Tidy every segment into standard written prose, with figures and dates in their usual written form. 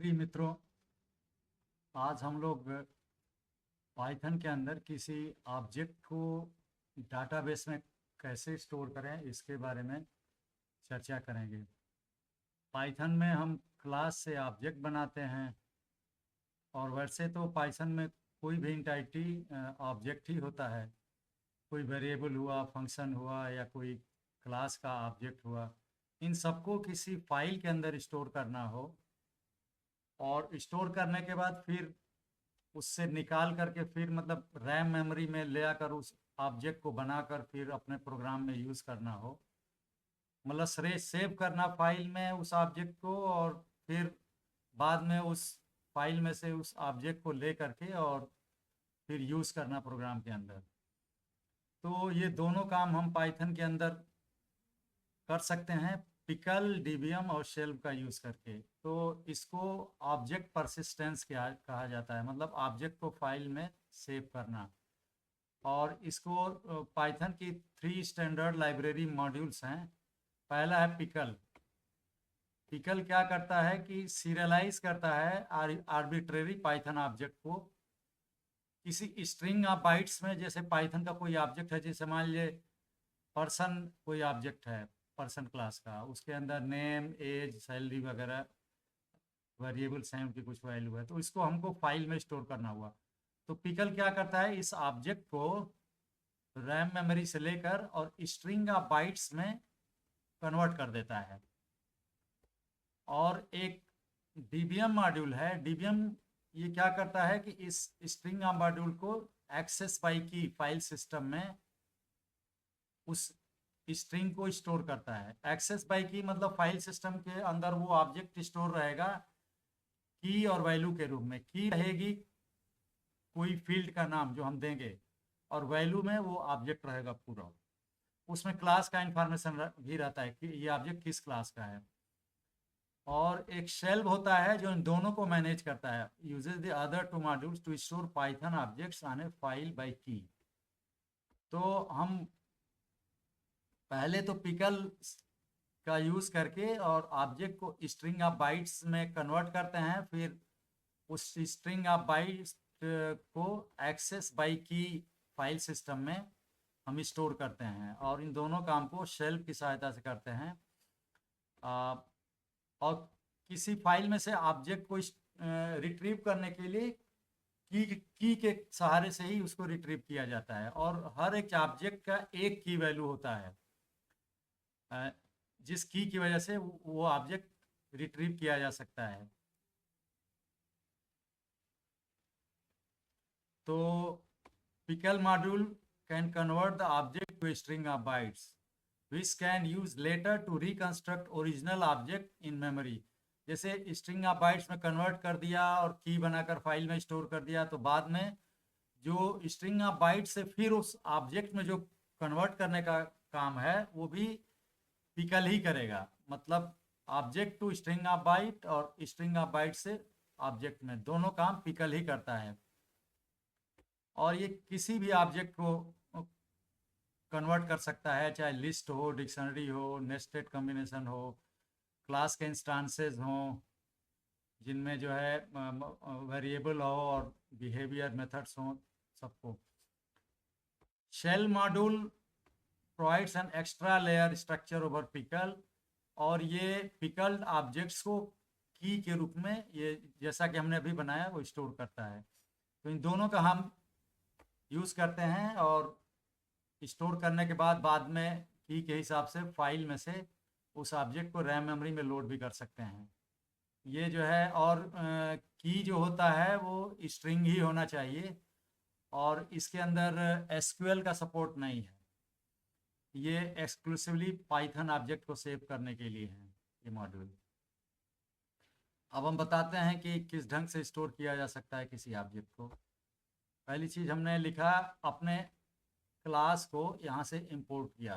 प्रिय मित्रों, आज हम लोग पाइथन के अंदर किसी ऑब्जेक्ट को डाटाबेस में कैसे स्टोर करें इसके बारे में चर्चा करेंगे। पाइथन में हम क्लास से ऑब्जेक्ट बनाते हैं और वैसे तो पाइथन में कोई भी एंटिटी ऑब्जेक्ट ही होता है। कोई वेरिएबल हुआ, फंक्शन हुआ या कोई क्लास का ऑब्जेक्ट हुआ, इन सबको किसी फाइल के अंदर स्टोर करना हो और स्टोर करने के बाद फिर उससे निकाल करके फिर मतलब रैम मेमोरी में ले आकर उस ऑब्जेक्ट को बनाकर फिर अपने प्रोग्राम में यूज़ करना हो, मतलब सेव करना फाइल में उस ऑब्जेक्ट को और फिर बाद में उस फाइल में से उस ऑब्जेक्ट को ले करके और फिर यूज़ करना प्रोग्राम के अंदर। तो ये दोनों काम हम पाइथन के अंदर कर सकते हैं पिकल, डीबीएम और शेल्व का यूज़ करके। तो इसको ऑब्जेक्ट परसिस्टेंस कहा जाता है, मतलब ऑब्जेक्ट को फाइल में सेव करना। और इसको पाइथन की 3 स्टैंडर्ड लाइब्रेरी मॉड्यूल्स हैं। पहला है पिकल। पिकल क्या करता है कि सीरियलाइज करता है आर्बिट्रेरी पाइथन ऑब्जेक्ट को किसी स्ट्रिंग ऑफ बाइट्स में। जैसे पाइथन का कोई ऑब्जेक्ट है, जैसे मान लीजिए पर्सन कोई ऑब्जेक्ट है, पर्सन क्लास का, उसके अंदर नेम, एज, सैलरी वगैरह वेरिएबल सेम की कुछ वैल्यू है, तो इसको हमको फाइल में स्टोर करना हुआ। तो पिकल क्या करता है, इस ऑब्जेक्ट को रैम मेमोरी से लेकर और स्ट्रिंग ऑफ बाइट्स में कन्वर्ट कर देता है। और एक डीबीएम मॉड्यूल है। डीबीएम ये क्या करता है कि इस स्ट्रिंग ऑफ मॉड्यूल को एक्सेस बाय की फाइल सिस्टम में उस स्ट्रिंग को स्टोर करता है। एक्सेस बाय की मतलब फाइल सिस्टम के अंदर वो ऑब्जेक्ट स्टोर रहेगा की और वैल्यू के रूप में। की रहेगी कोई फील्ड का नाम जो हम देंगे और वैल्यू में वो ऑब्जेक्ट रहेगा पूरा। उसमें क्लास का इंफॉर्मेशन भी रहता है कि ये ऑब्जेक्ट किस क्लास का है। और एक शेल्व होता है जो इन दोनों को मैनेज करता है। Uses the other two modules to store Python objects on a file by key. तो हम पहले तो पिकल का यूज करके और ऑब्जेक्ट को स्ट्रिंग ऑफ बाइट्स में कन्वर्ट करते हैं, फिर उस स्ट्रिंग ऑफ बाइट्स को एक्सेस बाय की फाइल सिस्टम में हम स्टोर करते हैं। और इन दोनों काम को शेल्व की सहायता से करते हैं। और किसी फाइल में से ऑब्जेक्ट को रिट्रीव करने के लिए की के सहारे से ही उसको रिट्रीव किया जाता है। और हर एक ऑब्जेक्ट का एक की वैल्यू होता है, जिस की वजह से वो ऑब्जेक्ट रिट्रीव किया जा सकता है। तो pickle module can convert the object to string of bytes which can use later to reconstruct original object in memory। जैसे स्ट्रिंग ऑफ बाइट्स में कन्वर्ट कर दिया और की बनाकर फाइल में स्टोर कर दिया, तो बाद में जो स्ट्रिंग ऑफ बाइट से फिर उस ऑब्जेक्ट में जो कन्वर्ट करने का काम है वो भी पिकल ही करेगा। मतलब object to string of byte और स्ट्रिंग ऑफ बाइट से ऑब्जेक्ट में, दोनों काम पिकल ही करता है। और ये किसी भी ऑब्जेक्ट को कन्वर्ट कर सकता है, चाहे लिस्ट हो, डिक्शनरी हो, नेस्टेड कॉम्बिनेशन हो, क्लास के इंस्टांसेस हों जिनमें जो है वेरिएबल हो और बिहेवियर मेथड्स हों, सबको। Shelve module provides an extra layer structure over pickle. और ये पिकल ऑब्जेक्ट्स को की के रूप में, ये जैसा कि हमने अभी बनाया, वो स्टोर करता है। तो इन दोनों का हम यूज़ करते हैं और स्टोर करने के बाद में की के हिसाब से फाइल में से उस ऑब्जेक्ट को रैम मेमोरी में लोड भी कर सकते हैं। ये जो है, और की जो होता है वो स्ट्रिंग ही होना चाहिए और इसके अंदर एसक्यूएल का सपोर्ट नहीं है। ये एक्सक्लूसिवली पाइथन ऑब्जेक्ट को सेव करने के लिए है ये मॉड्यूल। अब हम बताते हैं कि किस ढंग से स्टोर किया जा सकता है किसी ऑब्जेक्ट को। पहली चीज़ हमने लिखा, अपने क्लास को यहाँ से इंपोर्ट किया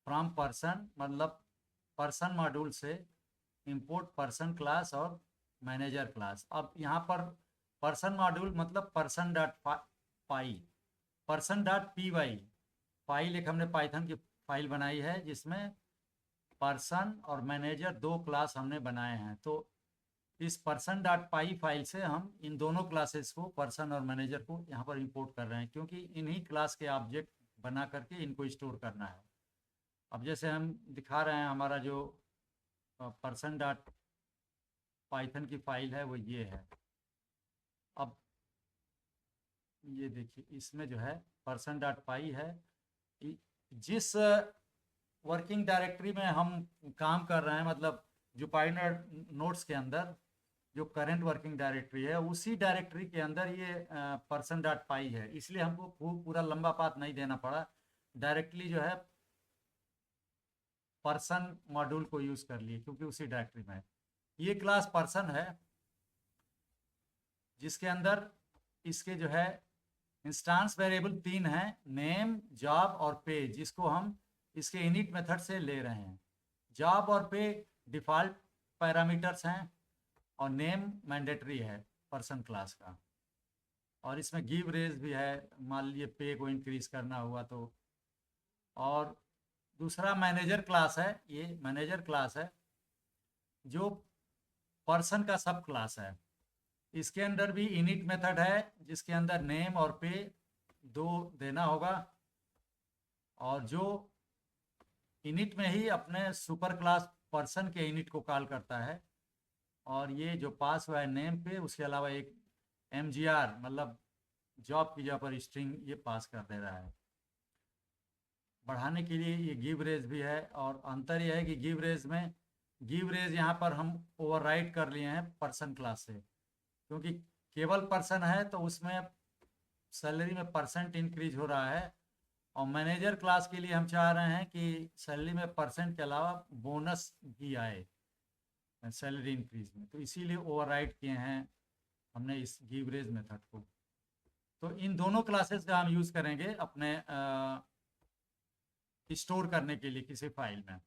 फ्रॉम पर्सन, मतलब पर्सन मॉड्यूल से इंपोर्ट पर्सन क्लास और मैनेजर क्लास। अब यहाँ पर पर्सन मॉड्यूल मतलब person dot py, person dot p y file, एक हमने पाइथन की फाइल बनाई है जिसमें पर्सन और मैनेजर दो क्लास हमने बनाए हैं। तो इस person.py फाइल से हम इन दोनों क्लासेस को, पर्सन और मैनेजर को, यहाँ पर इंपोर्ट कर रहे हैं, क्योंकि इन्हीं क्लास के ऑब्जेक्ट बना करके इनको स्टोर करना है। अब जैसे हम दिखा रहे हैं, हमारा जो person.python की फाइल है वो ये है। अब ये देखिए, इसमें जो है person.py है। जिस वर्किंग डायरेक्टरी में हम काम कर रहे हैं, मतलब जुपाइटर नोट्स के अंदर जो करंट वर्किंग डायरेक्टरी है, उसी डायरेक्टरी के अंदर ये person.py है, इसलिए हमको पूरा लंबा पाथ नहीं देना पड़ा, डायरेक्टली जो है पर्सन मॉड्यूल को यूज कर लिए, क्योंकि उसी डायरेक्टरी में है। ये क्लास पर्सन है, जिसके अंदर इसके जो है इंस्टांस वेरिएबल 3 हैं, नेम, जॉब और पे, जिसको हम इसके इनिट मेथड से ले रहे हैं। जॉब और पे डिफॉल्ट पैरामीटर्स हैं, और नेम मैंडेटरी है पर्सन क्लास का। और इसमें गिव रेज भी है, मान लीजिए पे को इंक्रीज करना हुआ तो। और दूसरा मैनेजर क्लास है, ये मैनेजर क्लास है जो पर्सन का सब क्लास है। इसके अंदर भी इनिट मेथड है, जिसके अंदर नेम और पे 2 देना होगा, और जो इनिट में ही अपने सुपर क्लास पर्सन के इनिट को कॉल करता है। और ये जो पास हुआ है नेम पे, उसके अलावा एक mgr मतलब जॉब की जगह पर स्ट्रिंग ये पास कर दे रहा है। बढ़ाने के लिए ये गिव रेज भी है, और अंतर यह है कि गिव रेज में गिव रेज यहाँ पर हम ओवरराइड कर लिए हैं पर्सन क्लास से, क्योंकि केवल पर्सन है तो उसमें सैलरी में परसेंट इंक्रीज हो रहा है, और मैनेजर क्लास के लिए हम चाह रहे हैं कि सैलरी में परसेंट के अलावा बोनस भी आए सैलरी इंक्रीज में, तो इसीलिए ओवरराइड किए हैं हमने इस गिव रेज मेथड को। तो इन दोनों क्लासेस का हम यूज़ करेंगे अपने स्टोर करने के लिए किसी फाइल में।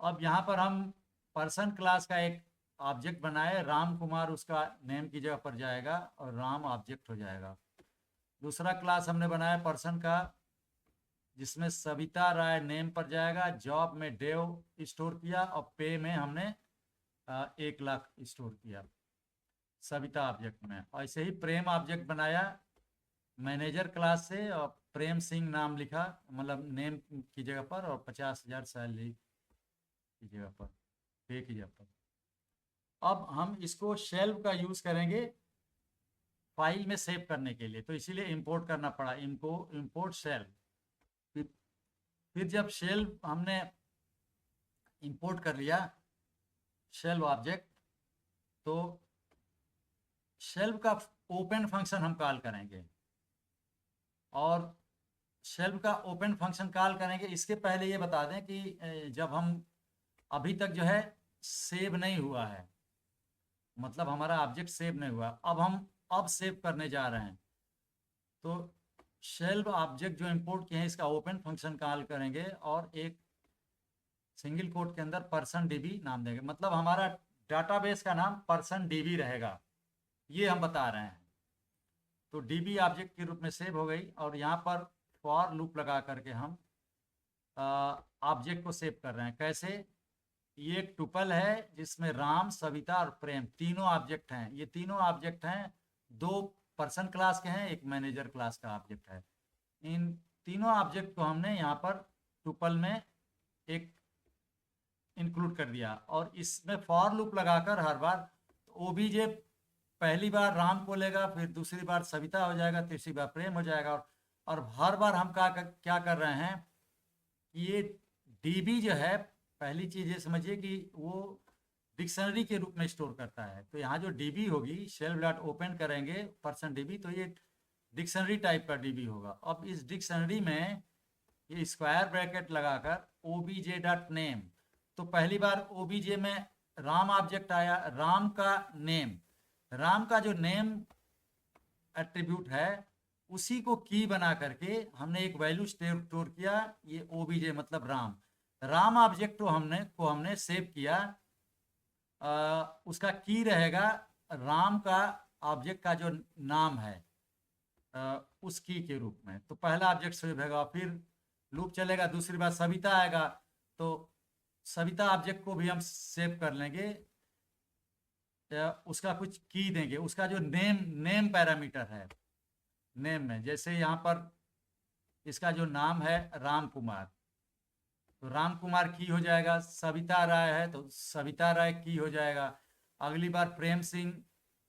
अब यहाँ पर हम पर्सन क्लास का एक ऑब्जेक्ट बनाए, राम कुमार उसका नेम की जगह पर जाएगा और राम ऑब्जेक्ट हो जाएगा। दूसरा क्लास हमने बनाया पर्सन का, जिसमें सविता राय नेम पर जाएगा, जॉब में देव स्टोर किया, और पे में हमने 1 लाख स्टोर किया सविता ऑब्जेक्ट में। और ऐसे ही प्रेम ऑब्जेक्ट बनाया मैनेजर क्लास से, और प्रेम सिंह नाम लिखा, मतलब नेम की जगह पर, और 50,000 सैलरी की जगह पर, पे की जगह पर। अब हम इसको शेल्फ का यूज करेंगे फाइल में सेव करने के लिए, तो इसीलिए इंपोर्ट करना पड़ा, इनको इंपोर्ट शेल्फ। फिर जब शेल्फ हमने इंपोर्ट कर लिया शेल्फ ऑब्जेक्ट, तो शेल्फ का ओपन फंक्शन हम कॉल करेंगे। और शेल्फ का ओपन फंक्शन कॉल करेंगे, इसके पहले ये बता दें कि जब हम अभी तक जो है सेव नहीं हुआ है, मतलब हमारा ऑब्जेक्ट सेव नहीं हुआ, अब सेव करने जा रहे हैं, तो शेल्फ ऑब्जेक्ट जो इंपोर्ट किए हैं इसका ओपन फंक्शन कॉल करेंगे, और एक सिंगल कोट के अंदर पर्सन डीबी नाम देंगे, मतलब हमारा डाटाबेस का नाम पर्सन डीबी रहेगा, ये हम बता रहे हैं। तो डीबी ऑब्जेक्ट के रूप में सेव हो गई, और यहाँ पर फॉर लूप लगा करके हम ऑब्जेक्ट को सेव कर रहे हैं। कैसे? ये एक टुपल है जिसमें राम, सविता और प्रेम तीनों ऑब्जेक्ट हैं। ये तीनों ऑब्जेक्ट हैं, 2 पर्सन क्लास के हैं, एक मैनेजर क्लास का ऑब्जेक्ट है। इन तीनों ऑब्जेक्ट को हमने यहाँ पर टुपल में एक इंक्लूड कर दिया, और इसमें फॉर लूप लगाकर हर बार ओबीजे पहली बार राम को लेगा, फिर दूसरी बार सविता हो जाएगा, तीसरी बार प्रेम हो जाएगा, और हर बार हम क्या कर रहे हैं, ये डीबी जो है, पहली चीज ये समझिए कि वो डिक्शनरी के रूप में स्टोर करता है। तो यहाँ जो डीबी होगी, शेल्फ डॉट ओपन करेंगे पर्सन डीबी, तो ये डिक्शनरी टाइप का डीबी होगा। अब इस डिक्शनरी में ये स्क्वायर ब्रैकेट लगाकर ओबीजे डॉट नेम, तो पहली बार ओबीजे में राम ऑब्जेक्ट आया, राम का नेम, राम का जो नेम एट्रीब्यूट है उसी को की बना करके हमने एक वैल्यू स्टोर किया, ये ओबीजे मतलब राम ऑब्जेक्ट को हमने सेव किया। उसका की रहेगा राम का ऑब्जेक्ट का जो नाम है उस की के रूप में। तो पहला ऑब्जेक्ट सेव होगा, फिर लूप चलेगा, दूसरी बार सविता आएगा, तो सविता ऑब्जेक्ट को भी हम सेव कर लेंगे उसका कुछ की देंगे, उसका जो नेम पैरामीटर है, नेम में जैसे यहाँ पर इसका जो नाम है राम कुमार, तो राम कुमार की हो जाएगा। सविता राय है तो सविता राय की हो जाएगा। अगली बार प्रेम सिंह,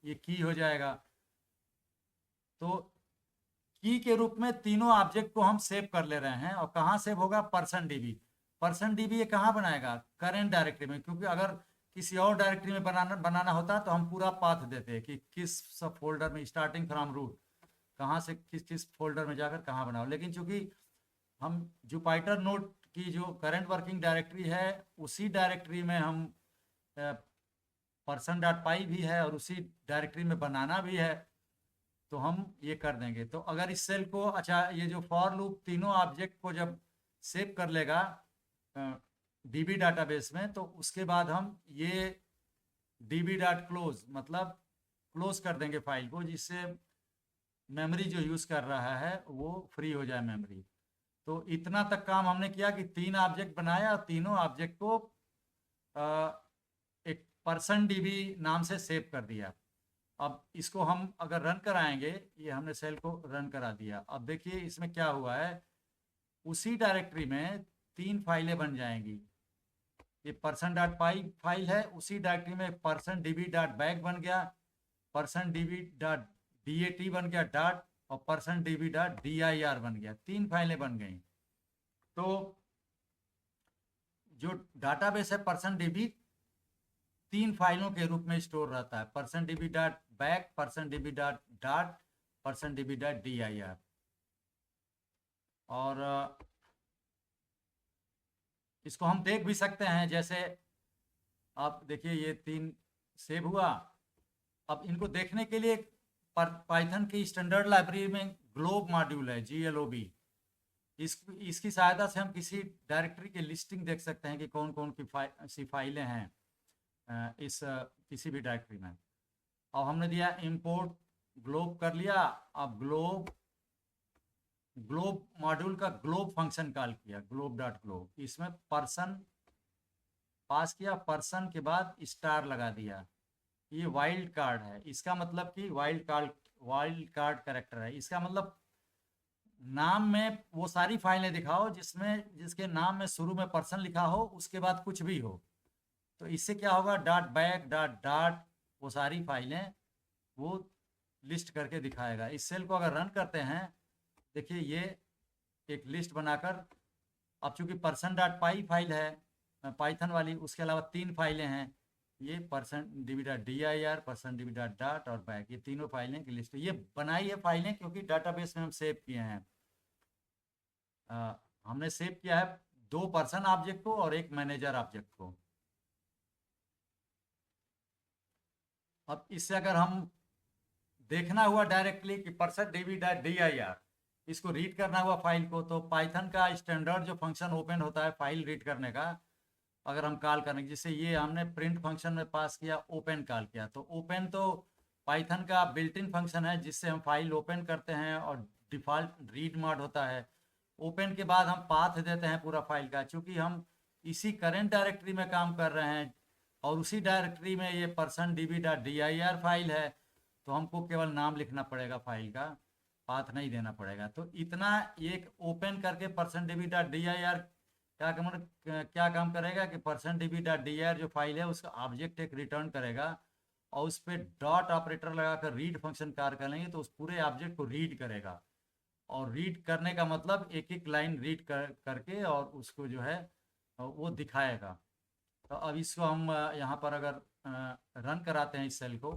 ये की हो जाएगा। तो की के रूप में तीनों ऑब्जेक्ट को हम सेव कर ले रहे हैं। और कहाँ सेव होगा? Person dB. पर्सन डीबी ये कहाँ बनाएगा? करेंट डायरेक्टरी में, क्योंकि अगर किसी और डायरेक्टरी में बनाना होता तो हम पूरा पाथ देते कि किस सब फोल्डर में, स्टार्टिंग फ्रॉम रूट, कहाँ से किस किस फोल्डर में जाकर कहाँ बनाओ। लेकिन चूंकि हम जुपाइटर नोट की जो करंट वर्किंग डायरेक्टरी है उसी डायरेक्टरी में हम पर्सन डॉट पाई भी है और उसी डायरेक्टरी में बनाना भी है, तो हम ये कर देंगे। तो अगर इस सेल को, अच्छा, ये जो फॉर लूप तीनों ऑब्जेक्ट को जब सेव कर लेगा डीबी डाटाबेस में, तो उसके बाद हम ये डीबी डॉट क्लोज, मतलब क्लोज कर देंगे फाइल को, जिससे मेमोरी जो यूज़ कर रहा है वो फ्री हो जाए मेमोरी। तो इतना तक काम हमने किया कि 3 ऑब्जेक्ट बनाया और तीनों ऑब्जेक्ट को एक पर्सन डीबी नाम से सेव कर दिया। अब इसको हम अगर रन कराएंगे, ये हमने सेल को रन करा दिया। अब देखिए इसमें क्या हुआ है, उसी डायरेक्टरी में 3 फाइलें बन जाएंगी। ये पर्सन डॉट पाई फाइल है, उसी डायरेक्टरी में पर्सन डीबी डॉट बैक बन गया, पर्सन डीबी डॉट DAT बन गया डॉट, और पर्सन डीबी डॉट DIR बन गया। 3 फाइलें बन गई। तो जो डाटाबेस है पर्सन डीबी 3 फाइलों के रूप में स्टोर रहता है, person dB dot back, person dB dot dot, person dB dot DIR। और इसको हम देख भी सकते हैं, जैसे आप देखिए ये 3 सेव हुआ। अब इनको देखने के लिए पाइथन की स्टैंडर्ड लाइब्रेरी में ग्लोब मॉड्यूल है, GLOB। इसकी सहायता से हम किसी डायरेक्टरी की लिस्टिंग देख सकते हैं कि कौन कौन की सी फाइलें हैं इस किसी भी डायरेक्टरी में। अब हमने दिया इंपोर्ट ग्लोब कर लिया। अब ग्लोब मॉड्यूल का ग्लोब फंक्शन कॉल किया, ग्लोब डॉट ग्लोब। इसमें पर्सन पास किया, पर्सन के बाद स्टार लगा दिया। ये वाइल्ड कार्ड है, इसका मतलब कि वाइल्ड कार्ड कैरेक्टर है। इसका मतलब नाम में वो सारी फाइलें दिखाओ जिसके नाम में शुरू में पर्सन लिखा हो, उसके बाद कुछ भी हो। तो इससे क्या होगा, डॉट बैक डॉट डॉट, वो सारी फाइलें वो लिस्ट करके दिखाएगा। इस सेल को अगर रन करते हैं, देखिए ये एक लिस्ट बनाकर, अब चूंकि पर्सन डॉट पाई फाइल है पाइथन वाली, उसके अलावा 3 फाइलें हैं, ये person dB dot DIR, person dB dot dot और बैक, ये तीनों फाइलें की लिस्ट। ये बनाई है फाइलें क्योंकि डाटाबेस में हम सेव किए हैं। हमने सेव किया है 2 पर्सन ऑब्जेक्ट को और 1 मैनेजर ऑब्जेक्ट को। अब इससे अगर हम देखना हुआ डायरेक्टली कि पर्सन डीबी डॉट DIR, इसको रीड करना हुआ फाइल को, तो पाइथन का स्टैंडर्ड जो फंक्शन ओपन होता है फाइल रीड करने का, अगर हम कॉल करें, जिससे ये हमने प्रिंट फंक्शन में पास किया, ओपन कॉल किया, तो ओपन तो पाइथन का बिल्ट इन फंक्शन है जिससे हम फाइल ओपन करते हैं और डिफ़ॉल्ट रीड मोड होता है। ओपन के बाद हम पाथ देते हैं पूरा फाइल का। चूँकि हम इसी करेंट डायरेक्टरी में काम कर रहे हैं और उसी डायरेक्टरी में ये person dB dot DIR file है, तो हमको केवल नाम लिखना पड़ेगा फाइल का, पाथ नहीं देना पड़ेगा। तो इतना एक ओपन करके पर्सन डीबी डॉट DIR क्या काम करेगा कि पर्सन डीबी डॉट DIR जो फाइल है उसका ऑब्जेक्ट एक रिटर्न करेगा, और उस पर डॉट ऑपरेटर लगाकर रीड फंक्शन कार्य करेंगे तो उस पूरे ऑब्जेक्ट को रीड करेगा। और रीड करने का मतलब एक एक लाइन रीड करके और उसको जो है वो दिखाएगा। तो अब इसको हम यहाँ पर अगर रन कराते हैं इस सेल को,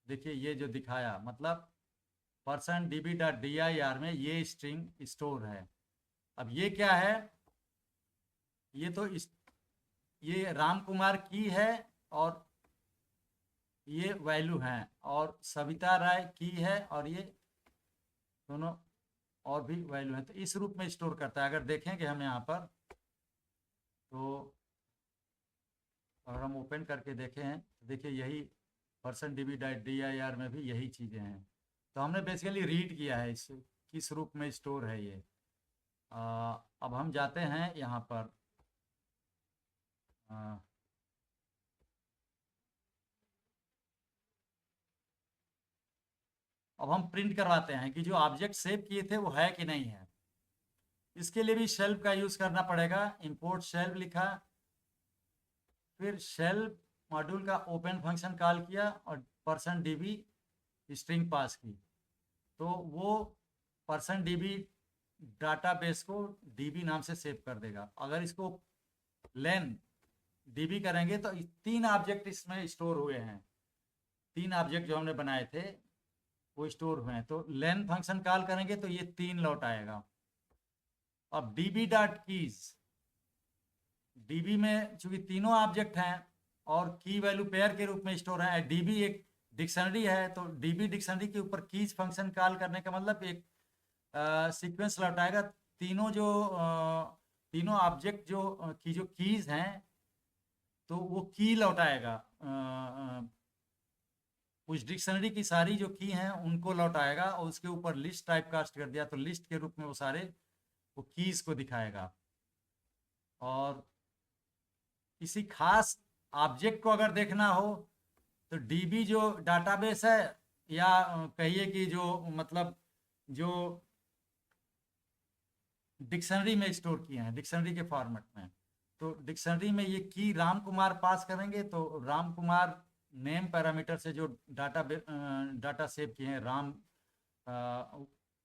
देखिए ये जो दिखाया, मतलब पर्सन डीबी डॉट DIR में ये स्ट्रिंग स्टोर है। अब ये क्या है, ये तो ये राम कुमार की है और ये वैल्यू हैं, और सविता राय की है और ये दोनों और भी वैल्यू है। तो इस रूप में स्टोर करता है। अगर देखेंगे हम यहाँ पर, तो अगर हम ओपन करके देखें तो देखिए यही पर्सन डीबी डॉट DIR में भी यही चीज़ें हैं। तो हमने बेसिकली रीड किया है इस किस रूप में स्टोर है ये। अब हम जाते हैं यहाँ पर अब हम प्रिंट करवाते हैं कि जो ऑब्जेक्ट सेव किए थे वो है कि नहीं है। इसके लिए भी शेल्फ का यूज करना पड़ेगा। इंपोर्ट शेल्फ लिखा, फिर शेल्फ मॉड्यूल का ओपन फंक्शन कॉल किया और %db स्ट्रिंग पास की, तो वो %db डाटाबेस को db नाम से सेव कर देगा। अगर इसको लेन db करेंगे तो 3 ऑब्जेक्ट इसमें स्टोर हुए हैं, 3 ऑब्जेक्ट जो हमने बनाए थे वो स्टोर हुए हैं, तो लेन फंक्शन कॉल करेंगे तो ये 3 लौट आएगा। अब db डॉट कीज, db में चूंकि तीनों ऑब्जेक्ट हैं और की वैल्यू पेयर के रूप में स्टोर है, db एक डिक्शनरी है, तो db डिक्शनरी के ऊपर कीज फंक्शन कॉल करने का मतलब एक सीक्वेंस लौटाएगा। तीनों ऑब्जेक्ट जो कीज हैं तो वो की लौटाएगा, उस डिक्शनरी की सारी जो की हैं उनको लौटाएगा, और उसके ऊपर लिस्ट टाइप कास्ट कर दिया तो लिस्ट के रूप में वो सारे वो कीज को दिखाएगा। और किसी खास ऑब्जेक्ट को अगर देखना हो तो डीबी जो डाटाबेस है, या कहिए कि जो मतलब जो डिक्शनरी में स्टोर किए हैं डिक्शनरी के फॉर्मेट में, तो डिक्शनरी में ये की राम कुमार पास करेंगे तो राम कुमार नेम पैरामीटर से जो डाटा सेव किए हैं राम,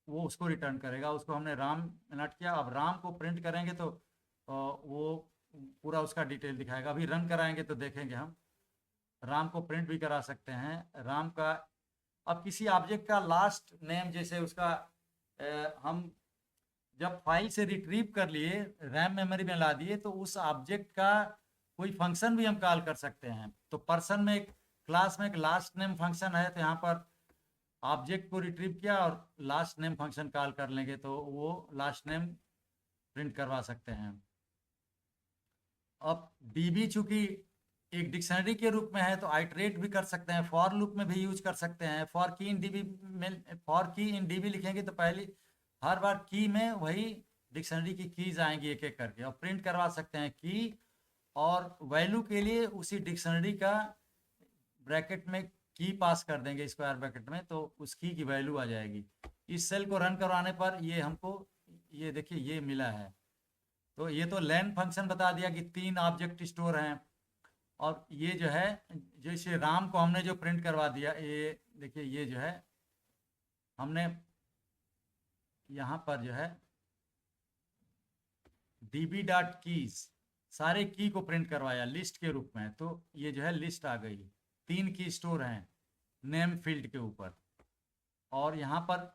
वो उसको रिटर्न करेगा। उसको हमने राम अलॉट किया। अब राम को प्रिंट करेंगे तो वो पूरा उसका डिटेल दिखाएगा। अभी रन कराएंगे तो देखेंगे हम राम को प्रिंट भी करा सकते हैं राम का। अब किसी ऑब्जेक्ट का लास्ट नेम, जैसे उसका हम जब फाइल से रिट्रीव कर लिए रैम मेमोरी में ला दिए तो उस ऑब्जेक्ट का कोई फंक्शन भी हम कॉल कर सकते हैं। तो पर्सन में एक क्लास में एक लास्ट नेम फंक्शन है, तो यहाँ पर ऑब्जेक्ट को रिट्रीव किया और लास्ट नेम फंक्शन कॉल कर लेंगे तो वो लास्ट नेम प्रिंट करवा सकते हैं। अब डीबी चूंकि एक डिक्शनरी के रूप में है तो आइटरेट भी कर सकते हैं, फॉर लूप में भी यूज कर सकते हैं। फॉर की इन डीबी में फॉर की इन डीबी लिखेंगे तो पहली हर बार की में वही डिक्शनरी की कीज आएंगी एक एक करके, और प्रिंट करवा सकते हैं की, और वैल्यू के लिए उसी डिक्शनरी का ब्रैकेट में की पास कर देंगे स्क्वायर ब्रैकेट में, तो उस की वैल्यू आ जाएगी। इस सेल को रन करवाने पर ये हमको ये देखिए ये मिला है। तो ये तो लेन फंक्शन बता दिया कि 3 ऑब्जेक्ट स्टोर हैं। और ये जो है जैसे राम को हमने जो प्रिंट करवा दिया, ये देखिए ये जो है हमने यहाँ पर जो है db डॉट कीज सारे की को प्रिंट करवाया लिस्ट के रूप में, तो ये जो है लिस्ट आ गई। 3 की स्टोर हैं नेम फील्ड के ऊपर। और यहाँ पर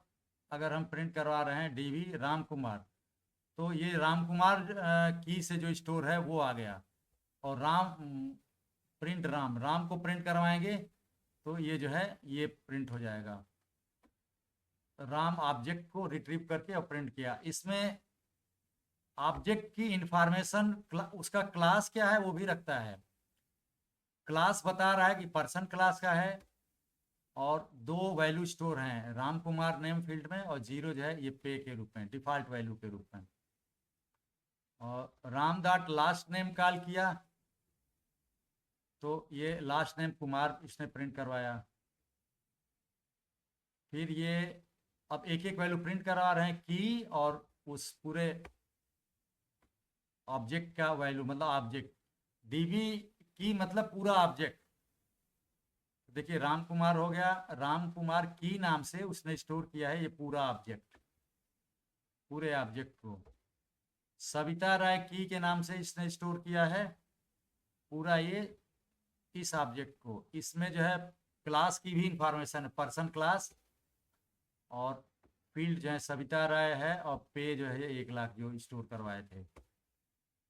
अगर हम प्रिंट करवा रहे हैं db राम कुमार, तो ये राम कुमार की से जो स्टोर है वो आ गया। और राम प्रिंट राम को प्रिंट करवाएंगे तो ये जो है ये प्रिंट हो जाएगा। राम ऑब्जेक्ट को रिट्रीव करके और प्रिंट किया। इसमें ऑब्जेक्ट की इंफॉर्मेशन उसका क्लास क्या है वो भी रखता है। क्लास बता रहा है कि पर्सन क्लास का है, और 2 वैल्यू स्टोर हैं राम कुमार नेम फील्ड में, और 0 जो है ये पे के रूप में डिफॉल्ट वैल्यू के रूप में। और Ram dot last name call किया तो ये लास्ट नेम कुमार इसने प्रिंट करवाया। फिर ये अब एक एक वैल्यू प्रिंट करवा रहे हैं की और उस पूरे ऑब्जेक्ट का वैल्यू, मतलब ऑब्जेक्ट डीबी की मतलब पूरा ऑब्जेक्ट। देखिए राम कुमार हो गया, राम कुमार की नाम से उसने स्टोर किया है ये पूरा ऑब्जेक्ट, पूरे ऑब्जेक्ट को। सविता राय की के नाम से इसने स्टोर किया है पूरा ये इस ऑब्जेक्ट को। इसमें जो है क्लास की भी इंफॉर्मेशन है, पर्सन क्लास, और फील्ड जो है सविता राय है, और पे जो है 1 लाख जो स्टोर करवाए थे।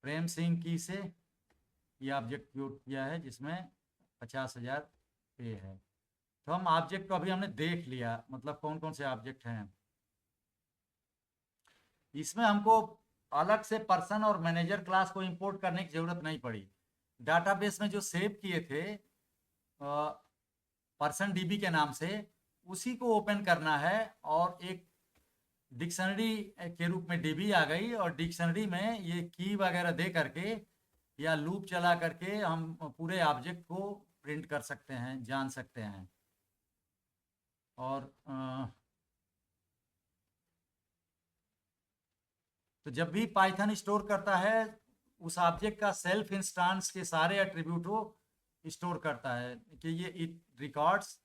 प्रेम सिंह की से ये ऑब्जेक्ट क्रिएट किया है जिसमें 50,000 पे है। तो हम ऑब्जेक्ट को अभी हमने देख लिया, मतलब कौन कौन से ऑब्जेक्ट हैं। इसमें हमको अलग से पर्सन और मैनेजर क्लास को इंपोर्ट करने की जरूरत नहीं पड़ी। डाटाबेस में जो सेव किए थे पर्सन डीबी के नाम से, उसी को ओपन करना है, और एक डिक्शनरी के रूप में डीबी आ गई, और डिक्शनरी में ये की वगैरह दे करके या लूप चला करके हम पूरे ऑब्जेक्ट को प्रिंट कर सकते हैं, जान सकते हैं। और तो जब भी पाइथन स्टोर करता है उस ऑब्जेक्ट का सेल्फ इंस्टांस के सारे एट्रीब्यूट वो स्टोर करता है कि ये it records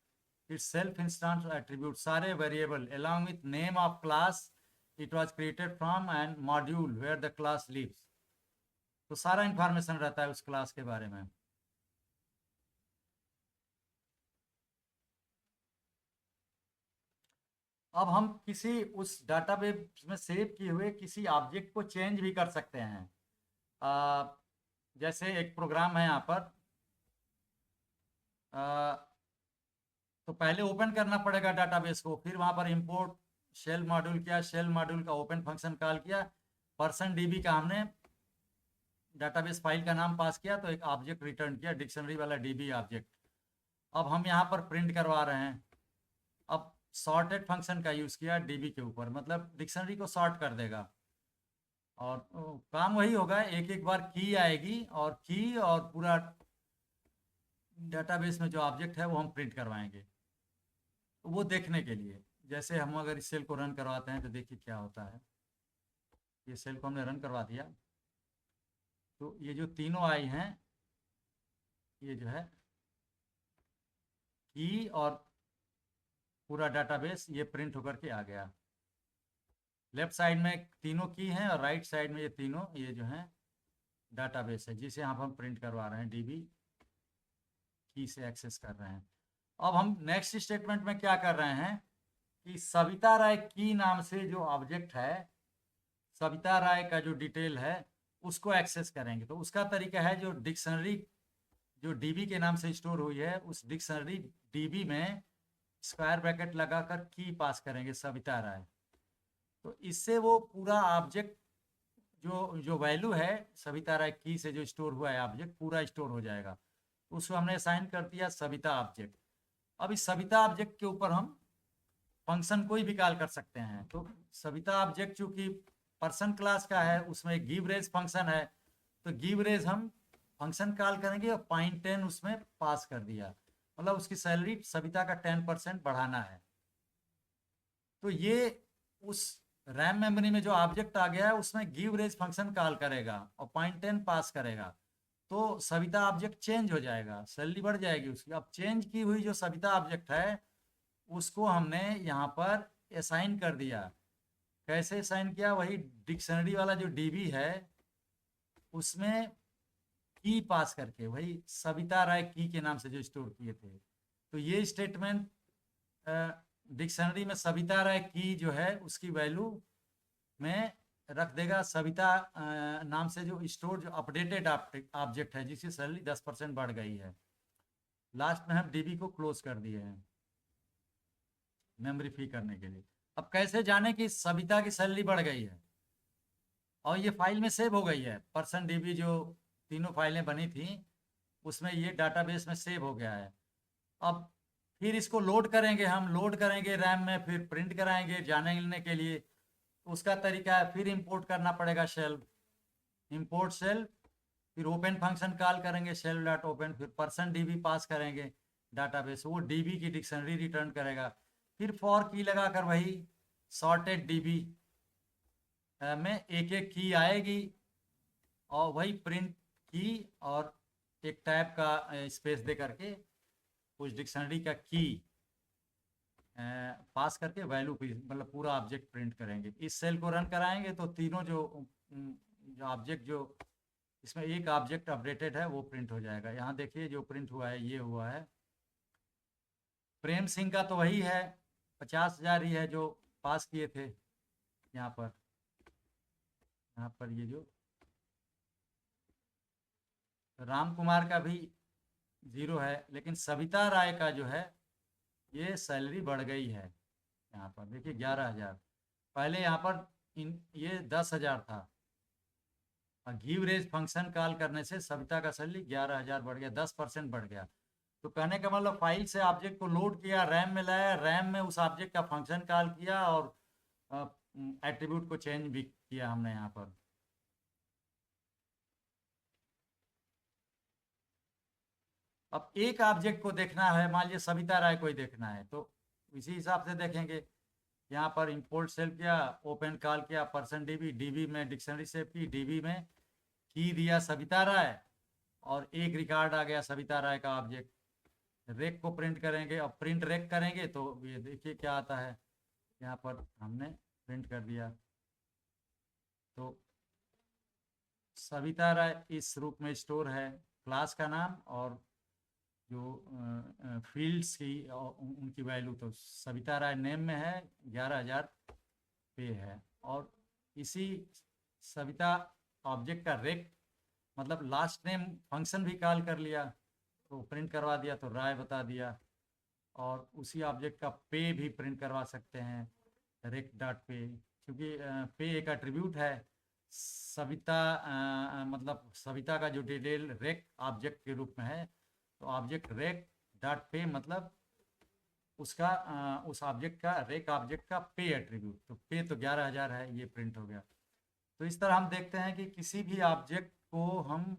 itself instance attribute सारे variable along with name of class it was created from and module where the class lives. तो सारा इंफॉर्मेशन रहता है उस क्लास के बारे में। अब हम किसी उस डाटाबेस में सेव किए हुए किसी ऑब्जेक्ट को चेंज भी कर सकते हैं। जैसे एक प्रोग्राम है यहाँ पर, तो पहले ओपन करना पड़ेगा डाटाबेस को, फिर वहाँ पर इंपोर्ट शेल मॉड्यूल किया, शेल मॉड्यूल का ओपन फंक्शन कॉल किया, %db का हमने डाटाबेस फाइल का नाम पास किया तो एक ऑब्जेक्ट रिटर्न किया, डिक्शनरी वाला db ऑब्जेक्ट। अब हम यहाँ पर प्रिंट करवा रहे हैं। अब सॉर्टेड फंक्शन का यूज़ किया db के ऊपर, मतलब डिक्शनरी को सॉर्ट कर देगा और काम वही होगा, एक एक बार की आएगी और की और पूरा डाटाबेस में जो ऑब्जेक्ट है वो हम प्रिंट करवाएंगे। तो वो देखने के लिए, जैसे हम अगर इस सेल को रन करवाते हैं तो देखिए क्या होता है। ये सेल को हमने रन करवा दिया तो ये जो तीनों आई हैं ये जो है की और पूरा डाटाबेस ये प्रिंट होकर के आ गया। लेफ्ट साइड में तीनों की हैं और राइट साइड में ये तीनों ये जो हैं डाटाबेस है जिसे यहाँ पर हम प्रिंट करवा रहे हैं, db की से एक्सेस कर रहे हैं। अब हम नेक्स्ट स्टेटमेंट में क्या कर रहे हैं कि सविता राय की नाम से जो ऑब्जेक्ट है, सविता राय का जो डिटेल है उसको एक्सेस करेंगे। तो उसका तरीका है, जो डिक्शनरी जो db के नाम से स्टोर हुई है उस डिक्शनरी db में स्क्वायर ब्रैकेट लगाकर की पास करेंगे सविता राय। तो इससे वो पूरा ऑब्जेक्ट जो जो वैल्यू है सविता राय की से जो स्टोर हुआ है ऑब्जेक्ट पूरा स्टोर हो जाएगा। उसको हमने असाइन कर दिया सविता ऑब्जेक्ट। अब इस सविता ऑब्जेक्ट के ऊपर हम फंक्शन कोई भी कॉल कर सकते हैं। तो सविता ऑब्जेक्ट चूंकि पर्सन क्लास का है उसमें गिव रेज फंक्शन है, तो गिव रेज हम फंक्शन कॉल करेंगे और 0.10 उसमें पास कर दिया, मतलब उसकी सैलरी सविता का 10% बढ़ाना है। तो ये उस रैम मेमोरी में जो ऑब्जेक्ट आ गया है उसमें गिव रेज फंक्शन कॉल करेगा और 0.10 पास करेगा, तो सविता ऑब्जेक्ट चेंज हो जाएगा, सैलरी बढ़ जाएगी उसकी। अब चेंज की हुई जो सविता ऑब्जेक्ट है उसको हमने यहाँ पर असाइन कर दिया। कैसे असाइन किया, वही डिक्शनरी वाला जो db है उसमें की पास करके, वही सविता राय की के नाम से जो स्टोर किए थे। तो ये स्टेटमेंट डिक्शनरी में सविता राय की जो है उसकी वैल्यू में रख देगा सविता नाम से जो स्टोर जो अपडेटेड ऑब्जेक्ट है जिसकी सैलरी 10% बढ़ गई है। लास्ट में हम db को क्लोज कर दिए हैं मेमोरी फ्री करने के लिए। अब कैसे जाने कि सविता की सैलरी बढ़ गई है और ये फाइल में सेव हो गई है, %db जो तीनों फाइलें बनी थी उसमें ये डाटाबेस में सेव हो गया है। अब फिर इसको लोड करेंगे, हम लोड करेंगे रैम में, फिर प्रिंट कराएंगे जानने के लिए। उसका तरीका है, फिर इंपोर्ट करना पड़ेगा शेल, इंपोर्ट शेल, फिर ओपन फंक्शन कॉल करेंगे शेल डॉट ओपन, फिर %db पास करेंगे डाटाबेस, वो db की डिक्शनरी रिटर्न करेगा। फिर फॉर की लगाकर वही सॉर्टेड db में एक एक की आएगी और वही प्रिंट की और एक टाइप का स्पेस दे करके उस डिक्शनरी का की पास करके वैल्यू मतलब पूरा ऑब्जेक्ट प्रिंट करेंगे। इस सेल को रन कराएंगे तो तीनों जो ऑब्जेक्ट जो इसमें एक ऑब्जेक्ट अपडेटेड है वो प्रिंट हो जाएगा। यहाँ देखिए जो प्रिंट हुआ है ये हुआ है प्रेम सिंह का, तो वही है 50,000 ही है जो पास किए थे। यहाँ पर ये जो राम कुमार का भी 0 है, लेकिन सविता राय का जो है ये सैलरी बढ़ गई है। यहाँ पर देखिए 11,000, पहले यहाँ पर ये 10,000 था और गिव रेज फंक्शन कॉल करने से सविता का सैलरी 11,000 बढ़ गया, 10% बढ़ गया। तो कहने का मतलब फाइल से ऑब्जेक्ट को लोड किया, रैम में लाया, रैम में उस ऑब्जेक्ट का फंक्शन कॉल किया और एट्रीब्यूट को चेंज भी किया हमने यहाँ पर। अब एक ऑब्जेक्ट को देखना है, मान लीजिए सविता राय को ही देखना है, तो इसी हिसाब से देखेंगे। यहाँ पर इंपोर्ट सेल्फ किया, ओपन कॉल किया, पर्सन डीबी, डीबी में डिक्शनरी सेव की, डीबी में की दिया सविता राय और एक रिकॉर्ड आ गया सविता राय का ऑब्जेक्ट। रेक को प्रिंट करेंगे और प्रिंट रेक करेंगे तो ये देखिए क्या आता है, यहाँ पर हमने प्रिंट कर दिया। तो सविता राय इस रूप में स्टोर है, क्लास का नाम और जो फील्ड्स की उनकी वैल्यू, तो सविता राय नेम में है, 11,000 पे है। और इसी सविता ऑब्जेक्ट का रेक मतलब लास्ट नेम फंक्शन भी कॉल कर लिया, तो प्रिंट करवा दिया, तो राय बता दिया। और उसी ऑब्जेक्ट का पे भी प्रिंट करवा सकते हैं, रेक डॉट पे, क्योंकि पे एक एट्रीब्यूट है सविता, मतलब सविता का जो डिटेल रेक ऑब्जेक्ट के रूप में है, तो ऑब्जेक्ट रेक डॉट पे मतलब उसका उस ऑब्जेक्ट का, रेक ऑब्जेक्ट का पे एट्रीब्यूट, तो पे तो 11,000 है, ये प्रिंट हो गया। तो इस तरह हम देखते हैं कि किसी भी ऑब्जेक्ट को हम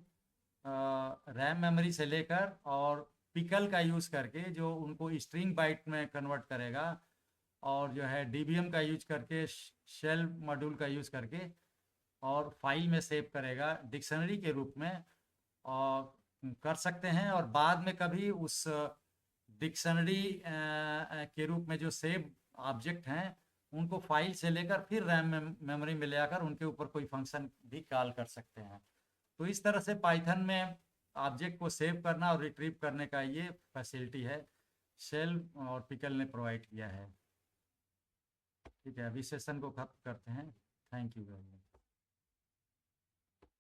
रैम मेमोरी से लेकर और पिकल का यूज़ करके जो उनको स्ट्रिंग बाइट में कन्वर्ट करेगा, और जो है डीबीएम का यूज करके, शेल मॉड्यूल का यूज़ करके और फाइल में सेव करेगा डिक्शनरी के रूप में, और कर सकते हैं। और बाद में कभी उस डिक्शनरी के रूप में जो सेव ऑब्जेक्ट हैं उनको फाइल से लेकर फिर रैम मेमोरी में ले आकर उनके ऊपर कोई फंक्शन भी कॉल कर सकते हैं। तो इस तरह से पाइथन में ऑब्जेक्ट को सेव करना और रिट्रीव करने का ये फैसिलिटी है, शेल और पिकल ने प्रोवाइड किया है। ठीक है, अभी सेशन को खत्म करते हैं। Thank you very much.